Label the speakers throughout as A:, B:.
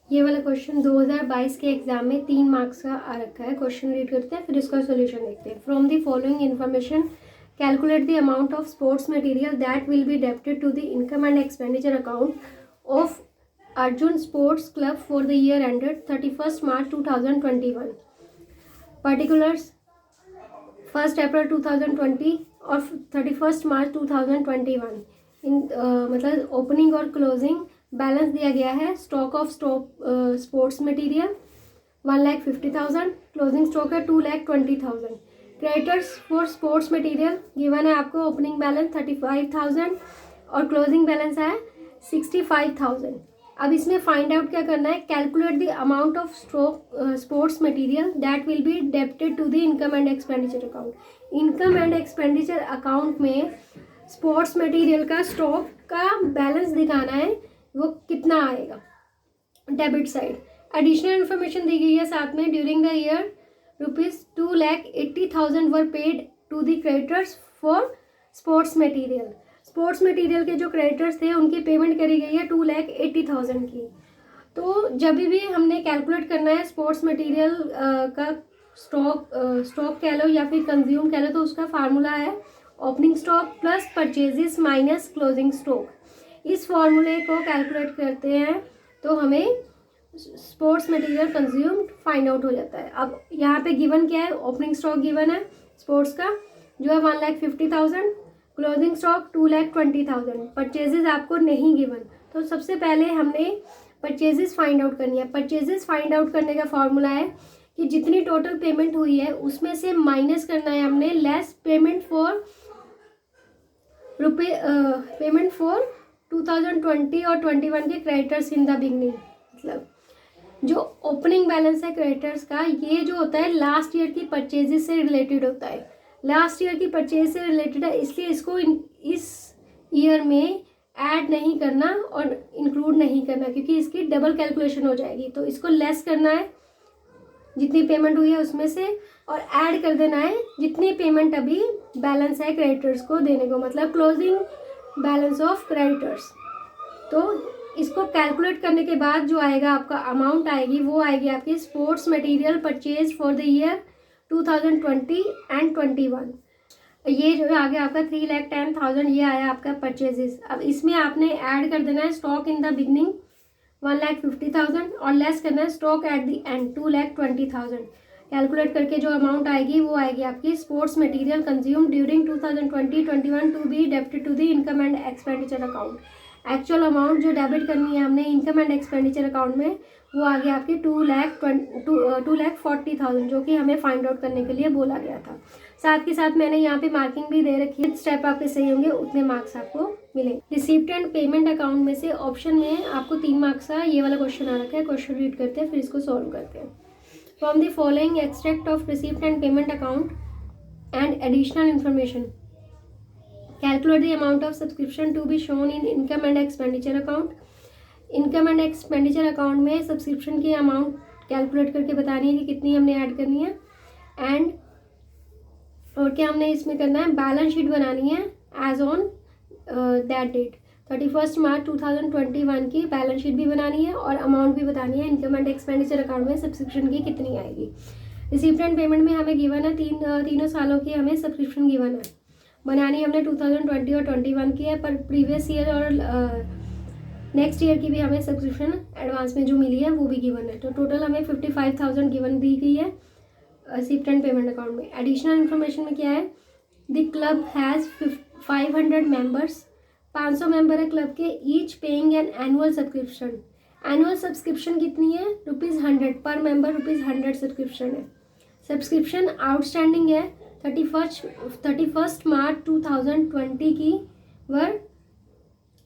A: ये वाला क्वेश्चन 2022 के एग्जाम में 3 मार्क्स का आ रखा है। क्वेश्चन रीड करते हैं, फिर इसका सॉल्यूशन देखते हैं। From the following information calculate the amount of sports material that will be debited to the income and expenditure account of Arjun sports club for the year ended 31 March 2021। Particulars 1 April 2020 और 31 March 2021। मतलब opening और closing balance दिया गया है। Stock of sports material 1,50,000, closing stock है 2,20,000। Creditors for sports material given है आपको opening balance 35,000 और क्लोजिंग बैलेंस है 65,000। अब इसमें फाइंड आउट क्या करना है, calculate the amount of sports material that will be debited to the income and expenditure account. Income and expenditure account में स्पोर्ट्स मटेरियल का स्टॉक का बैलेंस दिखाना है, वो कितना आएगा डेबिट साइड। एडिशनल इन्फॉर्मेशन दी गई है साथ में। During the year ₹2,80,000 were paid to the creditors for sports material. Sports material के जो क्रेडिटर्स थे उनकी पेमेंट करी गई है 2,80,000 की। तो जब भी हमने कैलकुलेट करना है स्पोर्ट्स मटेरियल का स्टॉक कह लो या फिर कंज्यूम कह लो, तो उसका फार्मूला है opening stock plus purchases minus closing stock. इस फॉर्मूले को कैलकुलेट करते हैं तो हमें sports material consume find out हो जाता है। अब यहाँ पे गिवन क्या है, ओपनिंग स्टॉक गिवन है स्पोर्ट्स का जो है 1,50,000, क्लोजिंग स्टॉक 2,20,000। परचेजेस आपको नहीं गिवन, तो सबसे पहले हमने परचेजेस फाइंड आउट करनी है। परचेजेस फाइंड आउट करने का फॉर्मूला है कि जितनी टोटल पेमेंट हुई है उसमें से माइनस करना है हमने लेस पेमेंट फॉर 2020 और 21 के क्रेडिटर्स इन द बिगनिंग। मतलब जो ओपनिंग बैलेंस है क्रेडिटर्स का, ये जो होता है लास्ट ईयर की परचेजेस से रिलेटेड होता है। लास्ट ईयर की परचेज से रिलेटेड है, इसलिए इसको इस ईयर में ऐड नहीं करना और इंक्लूड नहीं करना, क्योंकि इसकी डबल कैलकुलेशन हो जाएगी। तो इसको लेस करना है जितनी पेमेंट हुई है उसमें से, और ऐड कर देना है जितनी पेमेंट अभी बैलेंस है क्रेडिटर्स को देने को, मतलब क्लोजिंग बैलेंस ऑफ क्रेडिटर्स। तो इसको कैलकुलेट करने के बाद जो आएगा आपका अमाउंट आएगी, वो आएगी आपकी sports material purchase for the year 2020 and 21। ये जो आ गया आपका 3,10,000, ये आया आपका परचेजेस। अब इसमें आपने ऐड कर देना है स्टॉक इन द बिगनिंग 1,50,000 और लेस करना है stock at the end 2,20,000। Calculate करके जो अमाउंट आएगी वो आएगी आपकी sports material consume during 2020-21 to be debited to the income and expenditure account. Actual amount जो डेबिट करनी है हमने इनकम एंड एक्सपेंडिचर अकाउंट में, वो आ गया आपकी 2,40,000, जो कि हमें फाइंड आउट करने के लिए बोला गया था। साथ के साथ मैंने यहाँ पे मार्किंग भी दे रखी है। स्टेप आपके सही होंगे उतने मार्क्स आपको मिलेंगे। रिसीप्ट एंड पेमेंट अकाउंट में से ऑप्शन में आपको 3 मार्क्स का ये वाला क्वेश्चन आ रखा है। क्वेश्चन रीड करते हैं, फिर इसको सॉल्व करते हैं। From the following extract of receipt and payment account and additional information calculate the amount of subscription to be shown in income and expenditure account. Income and expenditure account में subscription की amount calculate करके बतानी है कि कितनी हमने add करनी है। एंड और क्या हमने इसमें करना है, बैलेंस शीट बनानी है as on that date 31 March 2021 की बैलेंस शीट भी बनानी है और अमाउंट भी बतानी है इनकम एंड एक्सपेंडिचर अकाउंट में सब्सक्रिप्शन की कितनी आएगी। रिसीप्ट एंड पेमेंट में हमें गिवन है तीनों सालों की हमें सब्सक्रिप्शन गिवन है। बनानी हमने 2020 और 21 की है, पर प्रीवियस ईयर और नेक्स्ट ईयर की भी हमें सब्सक्रिप्शन एडवांस में जो मिली है वो भी गिवन है। तो टोटल हमें 55,000 गिवन दी गई है रिसीप्ट एंड पेमेंट अकाउंट में। एडिशनल इन्फॉर्मेशन में क्या है, the club has 500 members, 500 member है क्लब के, each paying an annual subscription. Annual subscription कितनी है, ₹100 पर मेंबर, ₹100 सब्सक्रिप्शन है। सब्सक्रिप्शन आउटस्टैंडिंग है 31 मार्च 2020 की वर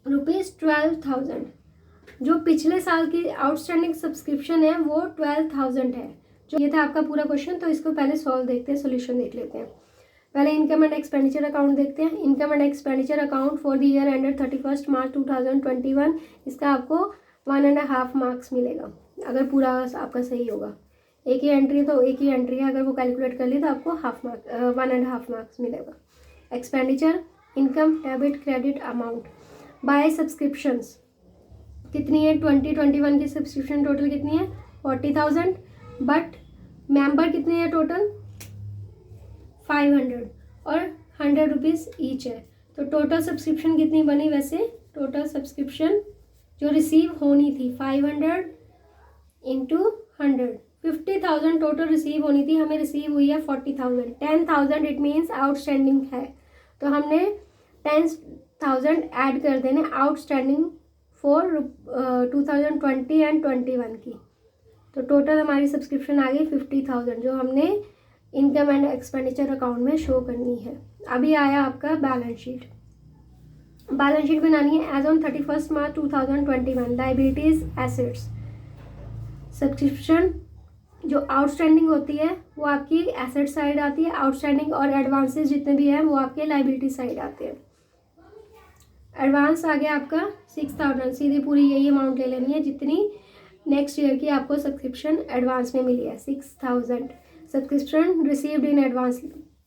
A: ₹12,000। जो पिछले साल की आउटस्टैंडिंग सब्सक्रिप्शन है वो 12,000 है। जो ये था आपका पूरा क्वेश्चन। तो इसको पहले सॉल्व देखते हैं, सोल्यूशन देख लेते हैं। पहले इनकम एंड एक्सपेंडिचर अकाउंट देखते हैं। Income and expenditure account for the year ended 31 March 2021, इसका आपको 1.5 मार्क्स मिलेगा अगर पूरा आपका सही होगा। एक ही एंट्री तो एक ही एंट्री है, अगर वो कैलकुलेट कर ली तो आपको 1.5 मार्क्स मिलेगा। Expenditure, income, debit, credit, amount. By subscriptions कितनी है 2021 की सब्सक्रिप्शन टोटल कितनी है 40,000, बट मेंबर कितने हैं टोटल 500 और 100 रुपीज़ ईच है। तो टोटल सब्सक्रिप्शन कितनी बनी, वैसे टोटल सब्सक्रिप्शन जो रिसीव होनी थी 500 इंटू 100, 50,000 टोटल रिसीव होनी थी, हमें रिसीव हुई है 40,000। 10,000 इट मीन्स आउटस्टैंडिंग है, तो हमने 10,000 ऐड कर देने आउटस्टैंडिंग फॉर 2020 एंड 21 की। तो टोटल हमारी सब्सक्रिप्शन आ गई 50,000 जो हमने इनकम एंड एक्सपेंडिचर अकाउंट में शो करनी है। अभी आया आपका बैलेंस शीट। बैलेंस शीट बनानी है as on 31 March 2021। Liabilities assets, subscription जो आउटस्टैंडिंग होती है वो आपकी एसेट साइड आती है, आउटस्टैंडिंग और एडवांसेस जितने भी हैं वो आपके लाइबिलिटी साइड आते हैं। एडवांस आ गया आपका 6,000, सीधी पूरी यही अमाउंट ले लेनी है जितनी नेक्स्ट ईयर की आपको सब्सक्रिप्शन एडवांस में मिली है 6,000। सब्सक्रिप्शन रिसीव्ड इन एडवांस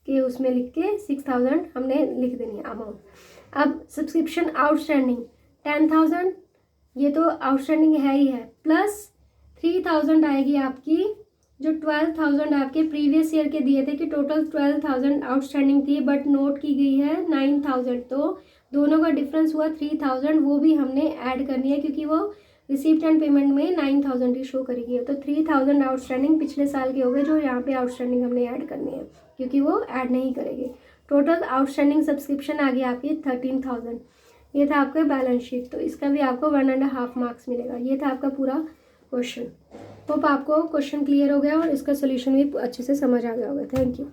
A: के उसमें लिख के 6,000 हमने लिख देनी है अमाउंट। अब सब्सक्रिप्शन आउटस्टैंडिंग 10,000, ये तो आउटस्टैंडिंग है ही है, प्लस 3,000 आएगी आपकी जो 12,000 आपके प्रीवियस ईयर के दिए थे कि टोटल 12,000 आउटस्टैंडिंग थी बट नोट की गई है 9,000, तो दोनों का डिफरेंस हुआ 3,000, वो भी हमने ऐड करनी है क्योंकि वो रिसीप्ट एंड पेमेंट में 9,000 ही शो करेगी। तो 3,000 आउटस्टैंडिंग पिछले साल के हो गए जो यहाँ पे आउटस्टैंडिंग हमने ऐड करनी है क्योंकि वो ऐड नहीं करेंगे। टोटल आउटस्टैंडिंग सब्सक्रिप्शन आ गई आपकी 13,000। ये था आपका बैलेंस शीट, तो इसका भी आपको 1.5 मार्क्स मिलेगा। ये था आपका पूरा क्वेश्चन। होप आपको क्वेश्चन क्लियर हो गया और इसका सोल्यूशन भी अच्छे से समझ आ गया होगा। Thank you.